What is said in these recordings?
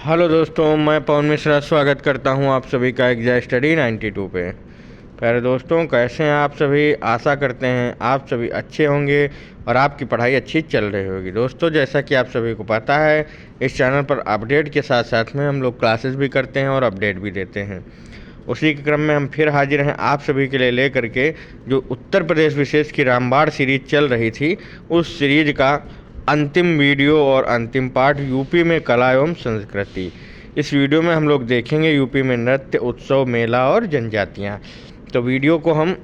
Hello दोस्तों, मैं पवन मिश्रा स्वागत करता हूं आप सभी का एग्जाम स्टडी 92 पे। प्यारे दोस्तों, कैसे हैं आप सभी। आशा करते हैं आप सभी अच्छे होंगे और आपकी पढ़ाई अच्छी चल रही होगी। दोस्तों, जैसा कि आप सभी को पता है, इस चैनल पर अपडेट के साथ साथ में हम लोग क्लासेस भी करते हैं और अपडेट भी देते हैं। उसी के क्रम में हम फिर हाजिर हैं आप सभी के लिए लेकर के जो उत्तर प्रदेश विशेष की रामबाण सीरीज चल रही थी, उस सीरीज का अंतिम वीडियो और अंतिम पार्ट यूपी में कला एवं संस्कृति। इस वीडियो में हम लोग देखेंगे यूपी में नृत्य, उत्सव, मेला और जनजातियाँ। तो वीडियो को हम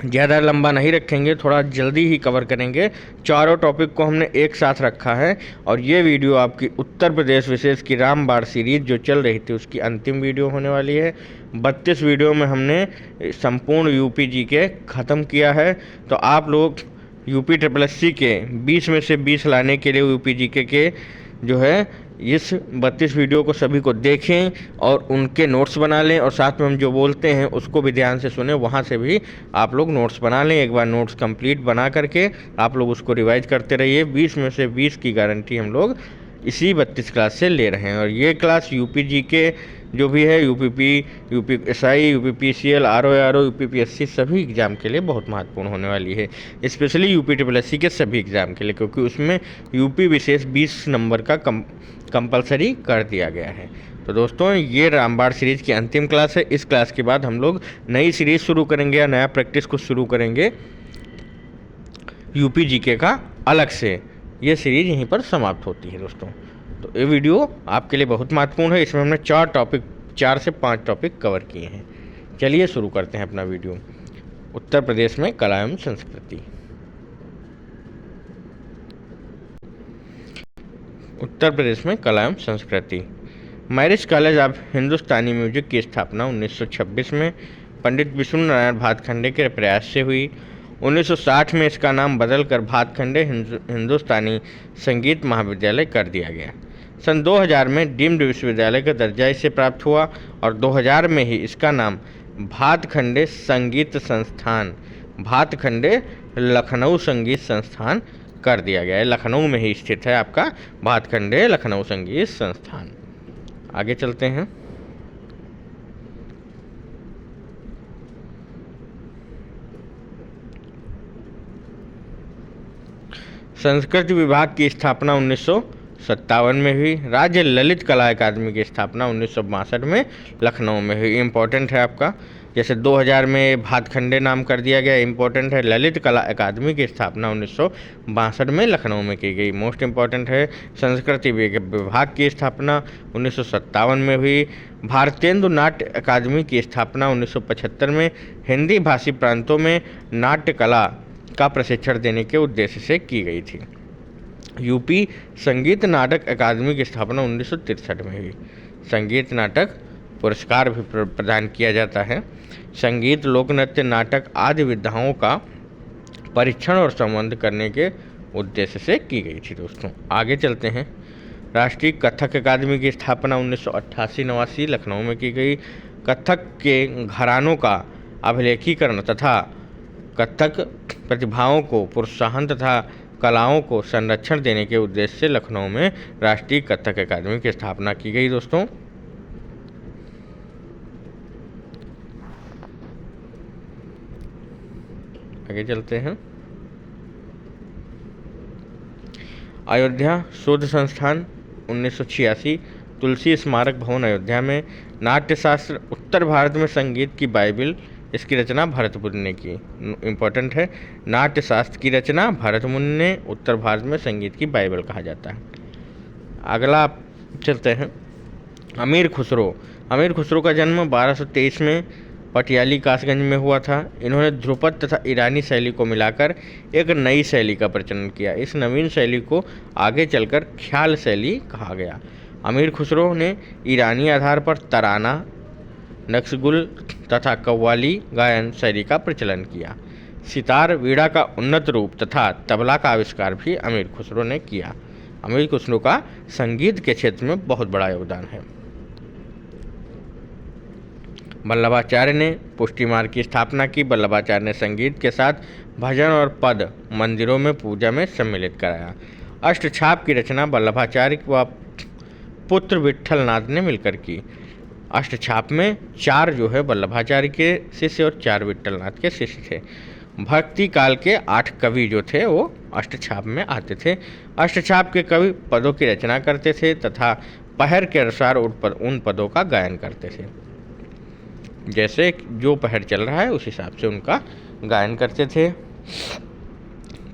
ज़्यादा लंबा नहीं रखेंगे, थोड़ा जल्दी ही कवर करेंगे। चारों टॉपिक को हमने एक साथ रखा है और ये वीडियो आपकी उत्तर प्रदेश विशेष की रामबाण सीरीज जो चल रही थी उसकी अंतिम वीडियो होने वाली है। 32 वीडियो में हमने संपूर्ण यूपी जी के ख़त्म किया है। तो आप लोग यूपी SSC के 20 में से 20 लाने के लिए यूपी जीके के जो है इस 32 वीडियो को सभी को देखें और उनके नोट्स बना लें, और साथ में हम जो बोलते हैं उसको भी ध्यान से सुने, वहाँ से भी आप लोग नोट्स बना लें। एक बार नोट्स कंप्लीट बना करके आप लोग उसको रिवाइज करते रहिए। 20 में से 20 की गारंटी हम लोग इसी 32 क्लास से ले रहे हैं। और ये क्लास यूपी जी के जो भी है, UPSI, UPPCL, RO, UPPSC सभी एग्ज़ाम के लिए बहुत महत्वपूर्ण होने वाली है। स्पेशली यूपी SSC के सभी एग्ज़ाम के लिए, क्योंकि उसमें यूपी विशेष 20 नंबर का कंपलसरी कर दिया गया है। तो दोस्तों, ये रामबाण सीरीज की अंतिम क्लास है। इस क्लास के बाद हम लोग नई सीरीज शुरू करेंगे या नया प्रैक्टिस को शुरू करेंगे यूपी जीके का अलग से। ये सीरीज यहीं पर समाप्त होती है दोस्तों। तो ये वीडियो आपके लिए बहुत महत्वपूर्ण है। इसमें हमने 4 से 5 टॉपिक कवर किए हैं। चलिए शुरू करते हैं अपना वीडियो। उत्तर प्रदेश में कला एवं संस्कृति। उत्तर प्रदेश में कला एवं संस्कृति। Marriage college of Hindustani music की स्थापना 1926 में पंडित विष्णु नारायण भातखंडे के प्रयास से हुई। 1960 में इसका नाम बदलकर भातखंडे हिंदुस्तानी संगीत महाविद्यालय कर दिया गया। सन 2000 में डीम्ड विश्वविद्यालय का दर्जा इसे प्राप्त हुआ और 2000 में ही इसका नाम भातखंडे संगीत संस्थान, भातखंडे लखनऊ संगीत संस्थान कर दिया गया है। लखनऊ में ही स्थित है आपका भातखंडे लखनऊ संगीत संस्थान। आगे चलते हैं। संस्कृत विभाग की स्थापना 1957 में हुई। राज्य ललित कला अकादमी की स्थापना 1962 में लखनऊ में हुई। इम्पोर्टेंट है आपका, जैसे 2000 में भातखंडे नाम कर दिया गया, इम्पोर्टेंट है। ललित कला अकादमी की स्थापना 1962 में लखनऊ में की गई, मोस्ट इम्पॉर्टेंट है। संस्कृति विभाग की स्थापना 1957 में हुई। भारतेंदु नाट्य अकादमी की स्थापना 1975 में हिंदी भाषी प्रांतों में नाट्य कला का प्रशिक्षण देने के उद्देश्य से की गई थी। यूपी संगीत नाटक अकादमी की स्थापना 1963 में हुई। संगीत नाटक पुरस्कार भी प्रदान किया जाता है। संगीत, लोक नृत्य, नाटक आदि विधाओं का परीक्षण और संबंध करने के उद्देश्य से की गई थी दोस्तों। आगे चलते हैं। राष्ट्रीय कथक अकादमी की स्थापना 1988-89 लखनऊ में की गई। कथक के घरानों का अभिलेखीकरण तथा कथक प्रतिभाओं को प्रोत्साहन तथा कलाओं को संरक्षण देने के उद्देश्य से लखनऊ में राष्ट्रीय कथक अकादमी की स्थापना की गई दोस्तों। आगे चलते हैं। अयोध्या शोध संस्थान 1986। तुलसी स्मारक भवन अयोध्या में। नाट्यशास्त्र उत्तर भारत में संगीत की बाइबिल, इसकी रचना भरतमुनि ने की। इम्पोर्टेंट है, नाट्यशास्त्र की रचना भरतमुनि ने, उत्तर भारत में संगीत की बाइबल कहा जाता है। अगला आप चलते हैं। अमीर खुसरो। अमीर खुसरो का जन्म 1223 में पटियाली कासगंज में हुआ था। इन्होंने ध्रुपद तथा ईरानी शैली को मिलाकर एक नई शैली का प्रचलन किया। इस नवीन शैली को आगे चलकर ख्याल शैली कहा गया। अमीर खुसरो ने ईरानी आधार पर तराना, नक्शगुल तथा कव्वाली गायन शैली का प्रचलन किया। सितार, वीणा का उन्नत रूप तथा तबला का आविष्कार भी अमीर खुसरो ने किया। अमीर खुसरो का संगीत के क्षेत्र में बहुत बड़ा योगदान है। वल्लभाचार्य ने पुष्टि मार्ग की स्थापना की। वल्लभाचार्य ने संगीत के साथ भजन और पद मंदिरों में पूजा में सम्मिलित कराया। अष्टछाप की रचना वल्लभाचार्य व पुत्र विट्ठलनाथ ने मिलकर की। अष्टछाप में 4 जो है वल्लभाचार्य के शिष्य और 4 विट्ठलनाथ के शिष्य थे। भक्ति काल के 8 कवि जो थे वो अष्टछाप में आते थे। अष्टछाप के कवि पदों की रचना करते थे तथा पहर के अनुसार उन पदों का गायन करते थे। जैसे जो पहर चल रहा है उस हिसाब से उनका गायन करते थे।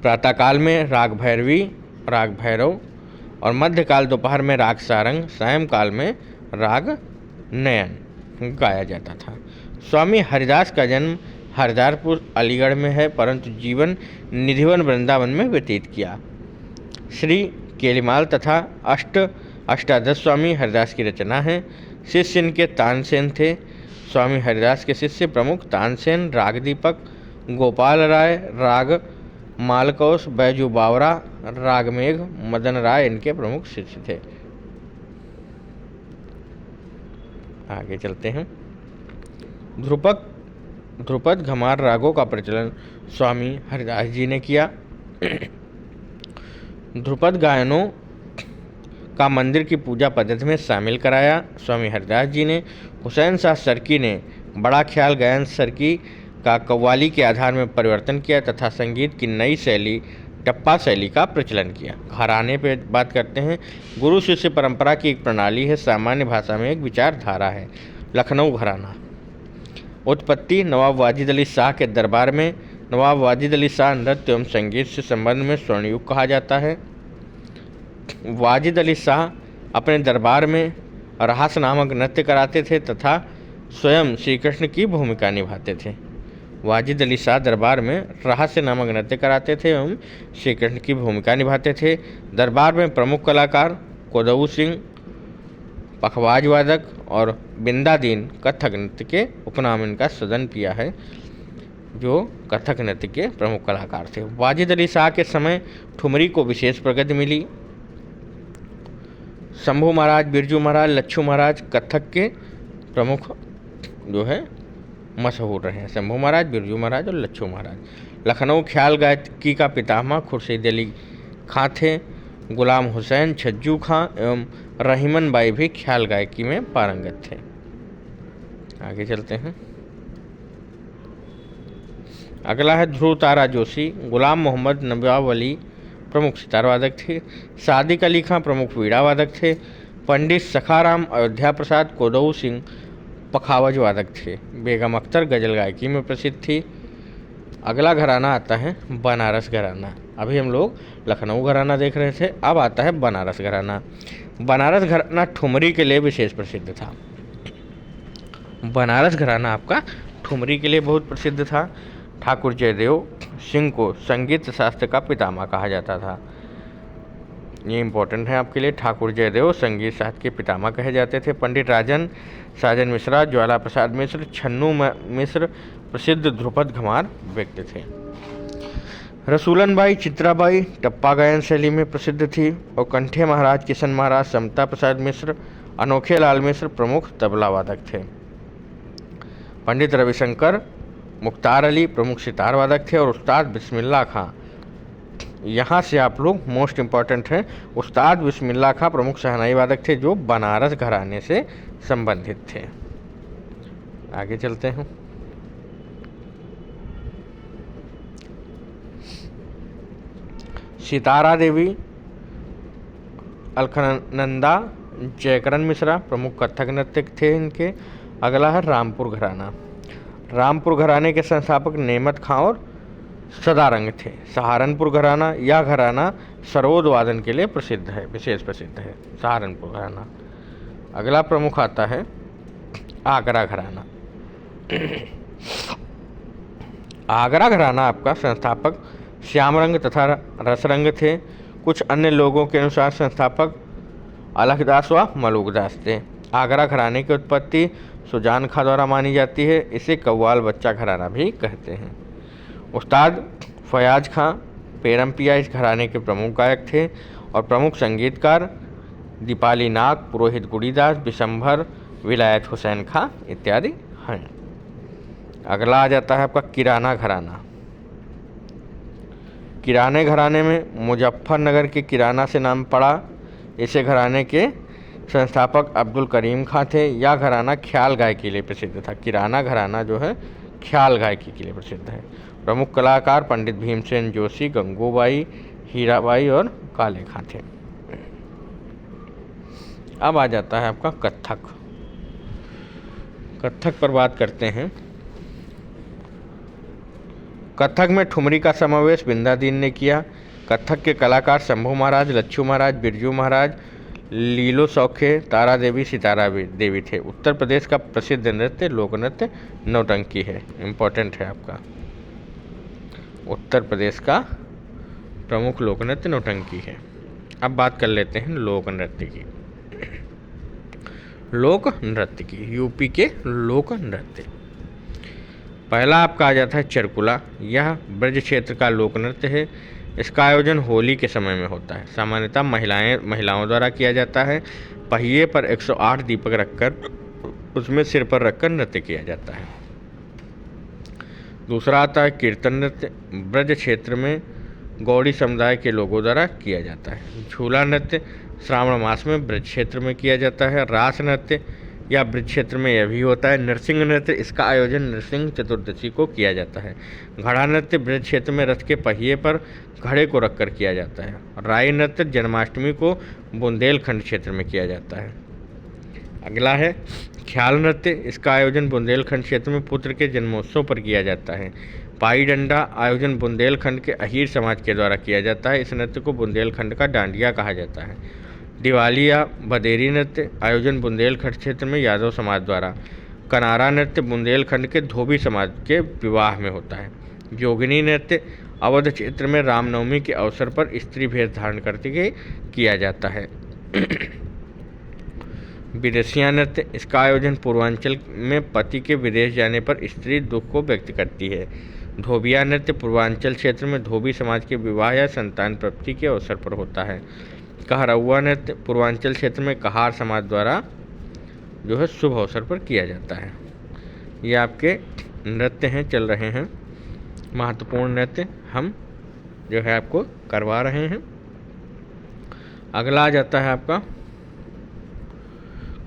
प्रातःकाल में राग भैरवी, राग भैरव और मध्यकाल दोपहर में राग सारंग, सायंकाल में राग नयन गाया जाता था। स्वामी हरिदास का जन्म हरदारपुर अलीगढ़ में है, परंतु जीवन निधिवन वृंदावन में व्यतीत किया। श्री केलीमाल तथा अष्टादश स्वामी हरिदास की रचना है। शिष्य इनके तानसेन थे। स्वामी हरिदास के शिष्य प्रमुख तानसेन, राग दीपक, गोपाल राय, राग मालकौस, बैजू बावरा, रागमेघ, मदन राय इनके प्रमुख शिष्य थे। आगे चलते हैं। ध्रुपद घमार रागों का प्रचलन स्वामी हरिदास जी ने किया। ध्रुपद गायनों का मंदिर की पूजा पद्धति में शामिल कराया। स्वामी हरिदास जी ने हुसैन शाह सरकी ने बड़ा ख्याल गायन सरकी का कव्वाली के आधार में परिवर्तन किया तथा संगीत की नई शैली टप्पा शैली का प्रचलन किया। घराने पे बात करते हैं। गुरु शिष्य परंपरा की एक प्रणाली है, सामान्य भाषा में एक विचारधारा है। लखनऊ घराना। उत्पत्ति नवाब वाजिद अली शाह के दरबार में। नवाब वाजिद अली शाह नृत्य एवं संगीत से संबंध में स्वर्णयुग कहा जाता है। वाजिद अली शाह अपने दरबार में रहास नामक नृत्य कराते थे तथा स्वयं श्री कृष्ण की भूमिका निभाते थे। वाजिद अली शाह दरबार में रहस्य नामक नृत्य कराते थे एवं श्री कृष्ण की भूमिका निभाते थे। दरबार में प्रमुख कलाकार कोदऊ सिंह पखवाज वादक और बिंदादीन कथक नृत्य के उपनाम इनका सृजन किया है, जो कथक नृत्य के प्रमुख कलाकार थे। वाजिद अली शाह के समय ठुमरी को विशेष प्रगति मिली। शंभू महाराज, बिरजू महाराज, लच्छू महाराज कथक के प्रमुख जो है मशहूर रहे हैं। शंभू महाराज, बिरजू महाराज और लच्छू महाराज। लखनऊ ख्याल गायकी का पितामह खुर्शीद अली खां थे। गुलाम हुसैन, छज्जू खां एवं रहीमन बाई भी ख्याल गायकी में पारंगत थे। आगे चलते हैं। अगला है ध्रुव तारा जोशी। गुलाम मोहम्मद नवाब अली प्रमुख सितार वादक थे। सादिक अली खां प्रमुख वीणा वादक थे। पंडित सखाराम अयोध्या प्रसाद कोदऊ सिंह पखावज वादक थे। बेगम अख्तर गजल गायकी में प्रसिद्ध थी। अगला घराना आता है बनारस घराना। अभी हम लोग लखनऊ घराना देख रहे थे, अब आता है बनारस घराना। बनारस घराना ठुमरी के लिए विशेष प्रसिद्ध था। बनारस घराना आपका ठुमरी के लिए बहुत प्रसिद्ध था। ठाकुर जयदेव सिंह को संगीत शास्त्र का पितामह कहा जाता था। ये इम्पोर्टेंट है आपके लिए। ठाकुर जयदेव संगीत शास्त्र के पितामह कहे जाते थे। पंडित राजन, साजन मिश्रा, ज्वाला प्रसाद मिश्र, छन्नू मिश्र प्रसिद्ध ध्रुपद घमार व्यक्ति थे। रसूलन बाई, चित्राबाई टप्पा गायन शैली में प्रसिद्ध थी और कंठे महाराज, किशन महाराज, समता प्रसाद मिश्र, अनोखे लाल मिश्र प्रमुख तबला वादक थे। पंडित रविशंकर मुख्तार अली प्रमुख सितार वादक थे और उस्ताद बिस्मिल्लाह खां, यहाँ से आप लोग मोस्ट इम्पॉर्टेंट हैं, उस्ताद बिस्मिल्लाह खां प्रमुख शहनाई वादक थे जो बनारस घराने से संबंधित थे। आगे चलते हैं। सितारा देवी, अलखनंदा, जयकरण मिश्रा प्रमुख कथक नृत्यक थे इनके। अगला है रामपुर घराना। रामपुर घराने के संस्थापक नेमत खां और सदारंग थे। सहारनपुर घराना, यह घराना सरोद वादन के लिए प्रसिद्ध है, विशेष प्रसिद्ध है सहारनपुर घराना। अगला प्रमुख आता है आगरा घराना। आगरा घराना आपका संस्थापक श्यामरंग तथा रसरंग थे। कुछ अन्य लोगों के अनुसार संस्थापक अलखदास व मलूकदास थे। आगरा घराने की उत्पत्ति सुजान खां द्वारा मानी जाती है। इसे कव्वाल बच्चा घराना भी कहते हैं। उस्ताद फयाज खां पेरमपिया इस घराने के प्रमुख गायक थे और प्रमुख संगीतकार दीपाली नाग, पुरोहित गुड़ीदास, बिशंभर, विलायत हुसैन खां इत्यादि हैं। अगला आ जाता है आपका किराना घराना। किराने घराने में मुजफ्फरनगर के किराना से नाम पड़ा। इसे घराने के संस्थापक अब्दुल करीम खां थे। यह घराना ख्याल गायकी के लिए प्रसिद्ध था। किराना घराना जो है ख्याल गायकी के लिए प्रसिद्ध है। प्रमुख कलाकार पंडित भीमसेन जोशी, गंगूबाई, हीराबाई और काले खां थे। अब आ जाता है आपका कथक। कथक पर बात करते हैं। कथक में ठुमरी का समावेश बिंदादीन ने किया। कथक के कलाकार शंभू महाराज, लच्छू महाराज, बिरजू महाराज, लीलो सौखे, तारा देवी, सितारा देवी थे। उत्तर प्रदेश का प्रसिद्ध नृत्य लोक नृत्य नौटंकी है। इम्पोर्टेंट है आपका। उत्तर प्रदेश का प्रमुख लोक नृत्य नौटंकी है। अब बात कर लेते हैं लोक नृत्य की। लोक नृत्य की, यूपी के लोक नृत्य। पहला आपका आ जाता है चरकुला। यह ब्रज क्षेत्र का लोक नृत्य है। इसका आयोजन होली के समय में होता है। सामान्यतः महिलाओं द्वारा किया जाता है। पहिए पर 108 दीपक रखकर उसमें सिर पर रखकर नृत्य किया जाता है। दूसरा आता है कीर्तन नृत्य। ब्रज क्षेत्र में गौड़ी समुदाय के लोगों द्वारा किया जाता है। झूला नृत्य श्रावण मास में ब्रज क्षेत्र में किया जाता है। रास नृत्य या ब्रज क्षेत्र में यह भी होता है। नरसिंह नृत्य, इसका आयोजन नरसिंह चतुर्दशी को किया जाता है। घड़ा नृत्य ब्रज क्षेत्र में रथ के पहिए पर घड़े को रखकर किया जाता है। राई नृत्य जन्माष्टमी को बुंदेलखंड क्षेत्र में किया जाता है। अगला है ख्याल नृत्य। इसका आयोजन बुंदेलखंड क्षेत्र में पुत्र के जन्मोत्सव पर किया जाता है। पाई डंडा आयोजन बुंदेलखंड के अहीर समाज के द्वारा किया जाता है। इस नृत्य को बुंदेलखंड का डांडिया कहा जाता है। दिवाली या बदेरी नृत्य आयोजन बुंदेलखंड क्षेत्र में यादव समाज द्वारा। कनारा नृत्य बुंदेलखंड के धोबी समाज के विवाह में होता है। जोगिनी नृत्य अवध क्षेत्र में रामनवमी के अवसर पर स्त्री भेष धारण करके किया जाता है। विदेशिया नृत्य, इसका आयोजन पूर्वांचल में पति के विदेश जाने पर स्त्री दुख को व्यक्त करती है। धोबिया नृत्य पूर्वांचल क्षेत्र में धोबी समाज के विवाह या संतान प्राप्ति के अवसर पर होता है। कहरौआ नृत्य पूर्वांचल क्षेत्र में कहार समाज द्वारा जो है शुभ अवसर पर किया जाता है। ये आपके नृत्य हैं, चल रहे हैं महत्वपूर्ण नृत्य हम जो है आपको करवा रहे हैं। अगला आ जाता है आपका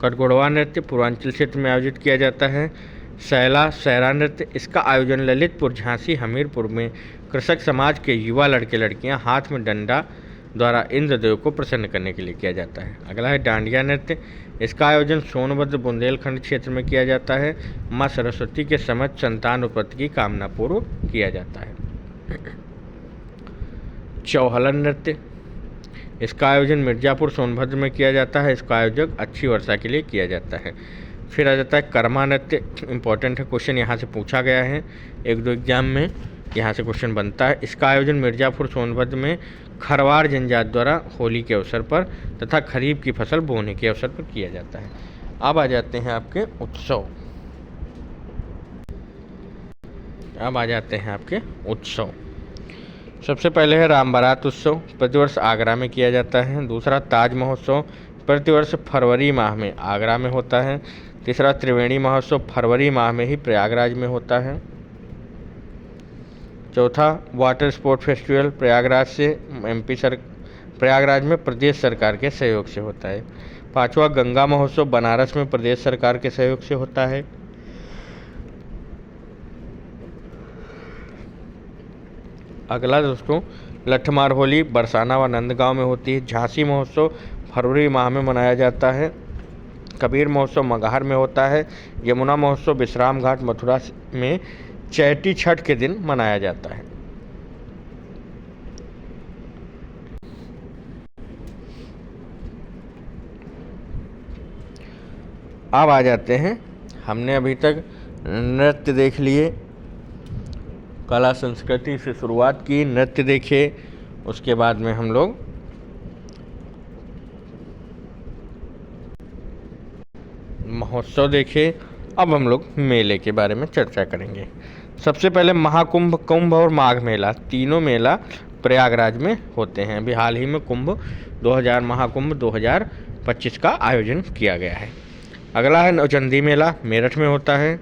कटघोड़वा नृत्य। पूर्वांचल क्षेत्र में आयोजित किया जाता है। सैरा नृत्य, इसका आयोजन ललितपुर, झांसी, हमीरपुर में कृषक समाज के युवा लड़के लड़कियां हाथ में डंडा द्वारा इंद्रदेव को प्रसन्न करने के लिए किया जाता है। अगला है डांडिया नृत्य। इसका आयोजन सोनभद्र बुंदेलखंड क्षेत्र में किया जाता है। माँ सरस्वती के समक्ष संतान उत्पत्ति की कामना पूर्व किया जाता है। चौहलन नृत्य, इसका आयोजन मिर्जापुर सोनभद्र में किया जाता है। इसका आयोजक अच्छी वर्षा के लिए किया जाता है। फिर आ जाता है कर्मा नृत्य। इंपॉर्टेंट है, क्वेश्चन यहाँ से पूछा गया है, 1-2 एग्जाम में यहाँ से क्वेश्चन बनता है। इसका आयोजन मिर्जापुर सोनभद्र में खरवार जनजाति द्वारा होली के अवसर पर तथा खरीफ की फसल बोने के अवसर पर किया जाता है। अब आ जाते हैं आपके उत्सव। सबसे पहले है राम बारात उत्सव, प्रतिवर्ष आगरा में किया जाता है। दूसरा ताज महोत्सव, प्रतिवर्ष फरवरी माह में आगरा में होता है। तीसरा त्रिवेणी महोत्सव, फरवरी माह में ही प्रयागराज में होता है। चौथा वाटर स्पोर्ट फेस्टिवल, प्रयागराज में प्रदेश सरकार के सहयोग से होता है। पांचवा गंगा महोत्सव, बनारस में प्रदेश सरकार के सहयोग से होता है। अगला दोस्तों लठमार होली बरसाना व नंदगांव में होती है। झांसी महोत्सव फरवरी माह में मनाया जाता है। कबीर महोत्सव मगहर में होता है। यमुना महोत्सव विश्राम घाट मथुरा में चैती छठ के दिन मनाया जाता है। अब आ जाते हैं, हमने अभी तक नृत्य देख लिए, कला संस्कृति से शुरुआत की, नृत्य देखे, उसके बाद में हम लोग महोत्सव देखे। अब हम लोग मेले के बारे में चर्चा करेंगे। सबसे पहले महाकुंभ, कुंभ और माघ मेला, तीनों मेला प्रयागराज में होते हैं। अभी हाल ही में महाकुंभ 2025 का आयोजन किया गया है। अगला है नौचंदी मेला, मेरठ में होता है।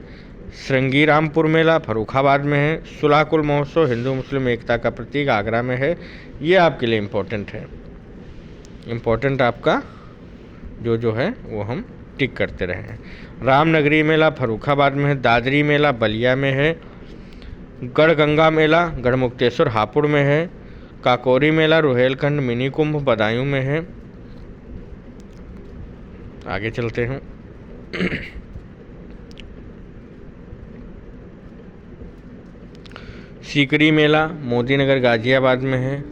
श्रृंगीरामपुर मेला फर्रुखाबाद में है। सुलाकुल महोत्सव हिंदू मुस्लिम एकता का प्रतीक आगरा में है। ये आपके लिए इम्पोर्टेंट है। इम्पोर्टेंट आपका जो है वो हम टिक करते रहे हैं। रामनगरी मेला फर्रुखाबाद में है, दादरी मेला बलिया में है, गढ़गंगा मेला गढ़मुक्तेश्वर हापुड़ में है, काकोरी मेला रुहेलखंड मिनी कुंभ बदायूं में है। आगे चलते हैं। सीकरी मेला मोदीनगर गाजियाबाद में है,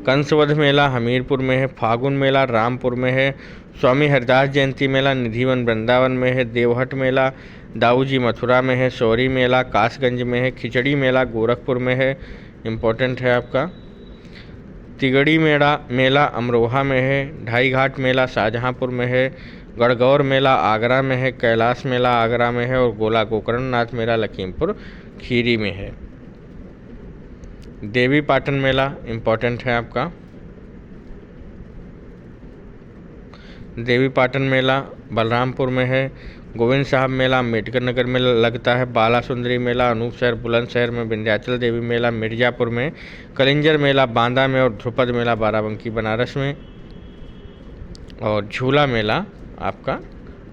कंसवध मेला हमीरपुर में है, फागुन मेला रामपुर में है, स्वामी हरदास जयंती मेला निधिवन वृंदावन में है, देवहट मेला दाऊजी मथुरा में है, शौरी मेला कासगंज में है, खिचड़ी मेला गोरखपुर में है, इम्पोर्टेंट है आपका। तिगड़ी मेला अमरोहा में है, ढाई घाट मेला शाहजहाँपुर में है, गढ़गौर मेला आगरा में है, कैलाश मेला आगरा में है और गोला गोकर्णनाथ मेला लखीमपुर खीरी में है। देवी पाटन मेला इम्पोर्टेंट है आपका। देवी पाटन मेला बलरामपुर में है, गोविंद साहब मेला अम्बेडकर नगर में लगता है, बाला सुंदरी मेला अनूपशहर बुलंदशहर में, विंध्याचल देवी मेला मिर्ज़ापुर में, कलिंजर मेला बांदा में और ध्रुपद मेला बाराबंकी बनारस में, और झूला मेला आपका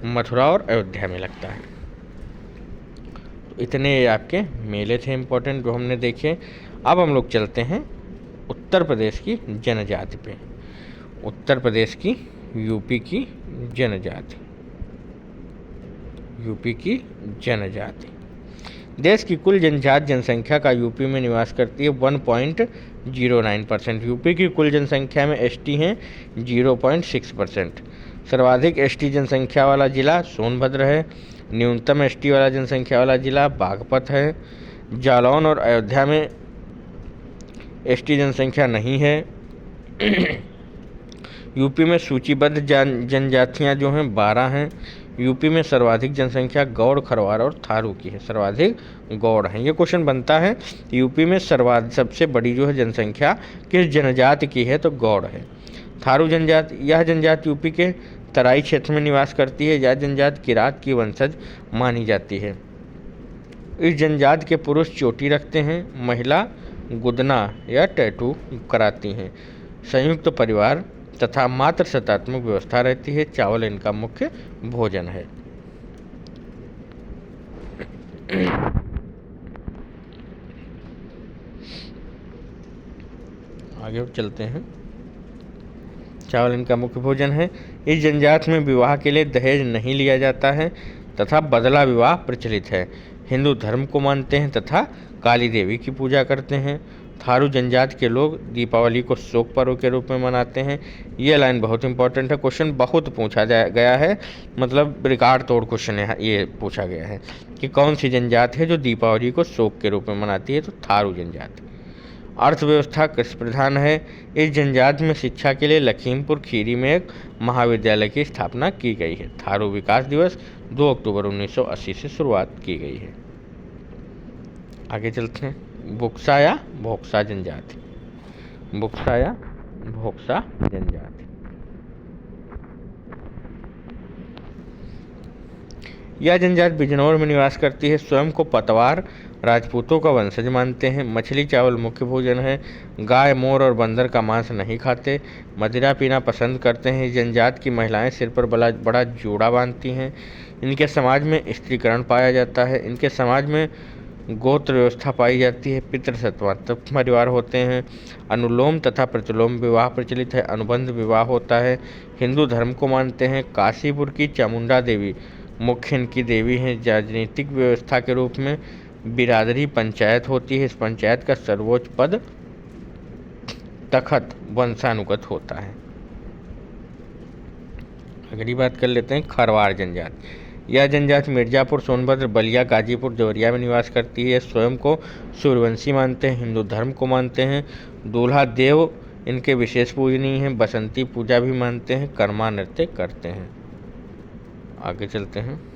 मथुरा और अयोध्या में लगता है। तो इतने आपके मेले थे इम्पोर्टेंट जो हमने देखे। अब हम लोग चलते हैं उत्तर प्रदेश की जनजाति पे। उत्तर प्रदेश की यूपी की जनजाति, यूपी की जनजाति। देश की कुल जनजाति जनसंख्या का यूपी में निवास करती है 1.09%। यूपी की कुल जनसंख्या में एसटी हैं 0.6%। सर्वाधिक एसटी जनसंख्या वाला जिला सोनभद्र है। न्यूनतम एसटी वाला जनसंख्या वाला जिला बागपत है। जालौन और अयोध्या में एसटी जनसंख्या नहीं है। यूपी में सूचीबद्ध जनजातियां जो हैं 12 हैं। यूपी में सर्वाधिक जनसंख्या गौड़ खरवार और थारू की है। सर्वाधिक गौड़ हैं। ये क्वेश्चन बनता है यूपी में सबसे बड़ी जो है जनसंख्या किस जनजाति की है, तो गौड़ है। थारू जनजाति, यह जनजाति यूपी के तराई क्षेत्र में निवास करती है। यह जनजाति किरात की वंशज मानी जाती है। इस जनजाति के पुरुष चोटी रखते हैं, महिला गुदना या टैटू कराती हैं। संयुक्त परिवार तथा मात्र सत्तात्मक व्यवस्था रहती है। चावल इनका मुख्य भोजन है। आगे चलते हैं। चावल इनका मुख्य भोजन है। इस जनजाति में विवाह के लिए दहेज नहीं लिया जाता है तथा बदला विवाह प्रचलित है। हिंदू धर्म को मानते हैं तथा काली देवी की पूजा करते हैं। थारू जनजाति के लोग दीपावली को शोक पर्व के रूप में मनाते हैं। ये लाइन बहुत इंपॉर्टेंट है। क्वेश्चन बहुत पूछा गया है, मतलब रिकॉर्ड तोड़ क्वेश्चन है। ये पूछा गया है कि कौन सी जनजाति है जो दीपावली को शोक के रूप में मनाती है, तो थारू जनजाति। अर्थव्यवस्था कृषि प्रधान है। इस जनजाति में शिक्षा के लिए लखीमपुर खीरी में एक महाविद्यालय की स्थापना की गई है। थारू विकास दिवस 2 अक्टूबर 1980 से शुरुआत की गई है। आगे चलते हैं। बुक्सा या भोक्सा जनजाति। बुक्सा या भोक्सा जनजाति। यह जनजाति बिजनौर में निवास करती है। स्वयं को पतवार राजपूतों का वंशज मानते हैं। मछली चावल मुख्य भोजन है। गाय, मोर और बंदर का मांस नहीं खाते। मदिरा पीना पसंद करते हैं। इस जनजाति की महिलाएं सिर पर बड़ा जोड़ा बांधती हैं। इनके समाज में स्त्रीकरण पाया जाता है। इनके समाज में गोत्र व्यवस्था पाई जाती है। पितृसत्व परिवार होते हैं। अनुलोम तथा प्रतिलोम विवाह प्रचलित है। अनुबंध विवाह होता है। हिंदू धर्म को मानते हैं। काशीपुर की चामुंडा देवी मुख्य इनकी देवी हैं। राजनीतिक व्यवस्था के रूप में बिरादरी पंचायत होती है। इस पंचायत का सर्वोच्च पद तखत वंशानुगत होता है। अगली बात कर लेते हैं खरवार जनजाति। यह जनजाति मिर्जापुर, सोनभद्र, बलिया, गाजीपुर, देवरिया में निवास करती है। स्वयं को सूर्यवंशी मानते हैं। हिंदू धर्म को मानते हैं। दूल्हा देव इनके विशेष पूजनीय हैं। बसंती पूजा भी मानते हैं। कर्मा नृत्य करते हैं। आगे चलते हैं।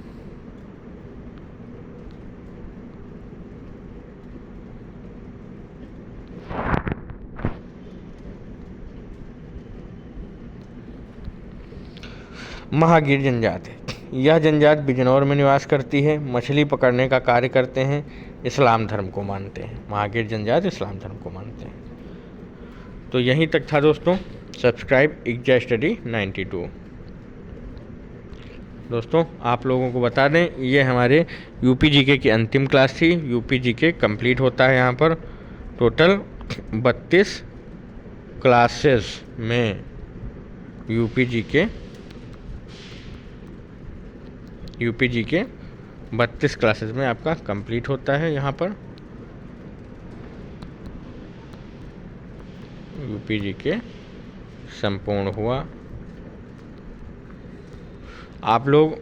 महागीर जनजाति। यह जनजाति बिजनौर में निवास करती है। मछली पकड़ने का कार्य करते हैं। इस्लाम धर्म को मानते हैं। महागीर जनजाति इस्लाम धर्म को मानते हैं। तो यहीं तक था दोस्तों। Subscribe Exa study 92। दोस्तों आप लोगों को बता दें, ये हमारे यूपी जीके की अंतिम क्लास थी। यूपी जीके कंप्लीट होता है यहाँ पर टोटल 32 क्लासेस में। यूपी जीके 32 क्लासेस में आपका कंप्लीट होता है। यहाँ पर यूपी जीके संपूर्ण हुआ। आप लोग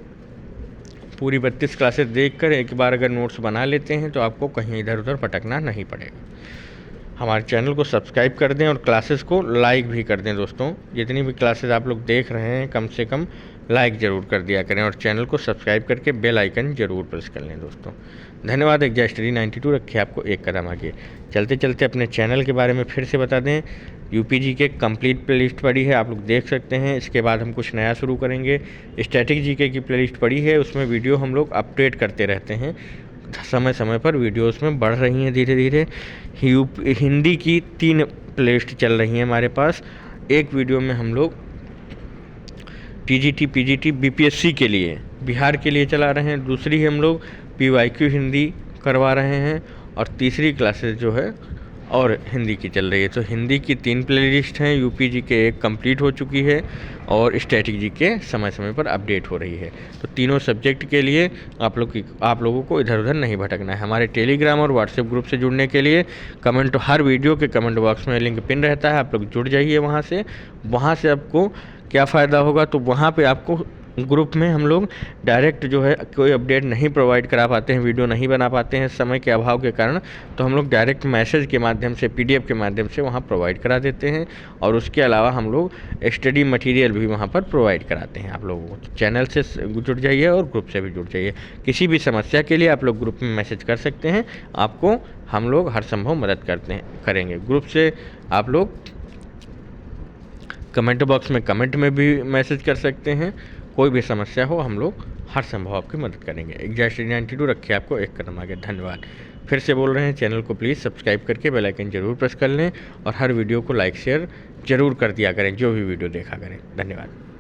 पूरी 32 क्लासेस देखकर एक बार अगर नोट्स बना लेते हैं तो आपको कहीं इधर उधर भटकना नहीं पड़ेगा। हमारे चैनल को सब्सक्राइब कर दें और क्लासेस को लाइक भी कर दें। दोस्तों जितनी भी क्लासेस आप लोग देख रहे हैं कम से कम लाइक ज़रूर कर दिया करें और चैनल को सब्सक्राइब करके बेल आइकन ज़रूर प्रेस कर लें। दोस्तों धन्यवाद। एग्जाम स्टडी 92 रखे आपको एक कदम आगे। चलते चलते अपने चैनल के बारे में फिर से बता दें, यूपी जीके कंप्लीट प्लेलिस्ट पड़ी है, आप लोग देख सकते हैं। इसके बाद हम कुछ नया शुरू करेंगे। स्टैटिक जीके की प्लेलिस्ट पड़ी है, उसमें वीडियो हम लोग अपडेट करते रहते हैं। समय समय पर वीडियो उसमें बढ़ रही हैं धीरे धीरे। हिंदी की 3 प्लेलिस्ट चल रही हैं हमारे पास। एक वीडियो में हम लोग टीजीटी पीजीटी बीपीएससी के लिए बिहार के लिए चला रहे हैं, दूसरी हम लोग पीवाईक्यू हिंदी करवा रहे हैं और तीसरी क्लासेस जो है और हिंदी की चल रही है। तो हिंदी की 3 प्लेलिस्ट हैं, यूपी जी के 1 कंप्लीट हो चुकी है और स्टैटिक जी के समय समय पर अपडेट हो रही है। तो तीनों सब्जेक्ट के लिए आप लोगों को इधर उधर नहीं भटकना है। हमारे टेलीग्राम और व्हाट्सएप ग्रुप से जुड़ने के लिए हर वीडियो के कमेंट बॉक्स में लिंक पिन रहता है, आप लोग जुड़ जाइए वहाँ से आपको क्या फ़ायदा होगा, तो वहाँ पे आपको ग्रुप में हम लोग डायरेक्ट जो है कोई अपडेट नहीं प्रोवाइड करा पाते हैं, वीडियो नहीं बना पाते हैं समय के अभाव के कारण, तो हम लोग डायरेक्ट मैसेज के माध्यम से पीडीएफ के माध्यम से वहाँ प्रोवाइड करा देते हैं। और उसके अलावा हम लोग स्टडी मटेरियल भी वहाँ पर प्रोवाइड कराते हैं आप लोगों को। चैनल से जुड़ जाइए और ग्रुप से भी जुड़ जाइए। किसी भी समस्या के लिए आप लोग ग्रुप में मैसेज कर सकते हैं, आपको हम लोग हर संभव मदद करेंगे। ग्रुप से आप लोग कमेंट बॉक्स में कमेंट में भी मैसेज कर सकते हैं। कोई भी समस्या हो हम लोग हर संभव आपकी मदद करेंगे। एग्जाम स्टडी 92 रखे आपको एक कदम आगे। धन्यवाद। फिर से बोल रहे हैं, चैनल को प्लीज़ सब्सक्राइब करके बेल आइकन जरूर प्रेस कर लें और हर वीडियो को लाइक शेयर जरूर कर दिया करें जो भी वीडियो देखा करें। धन्यवाद।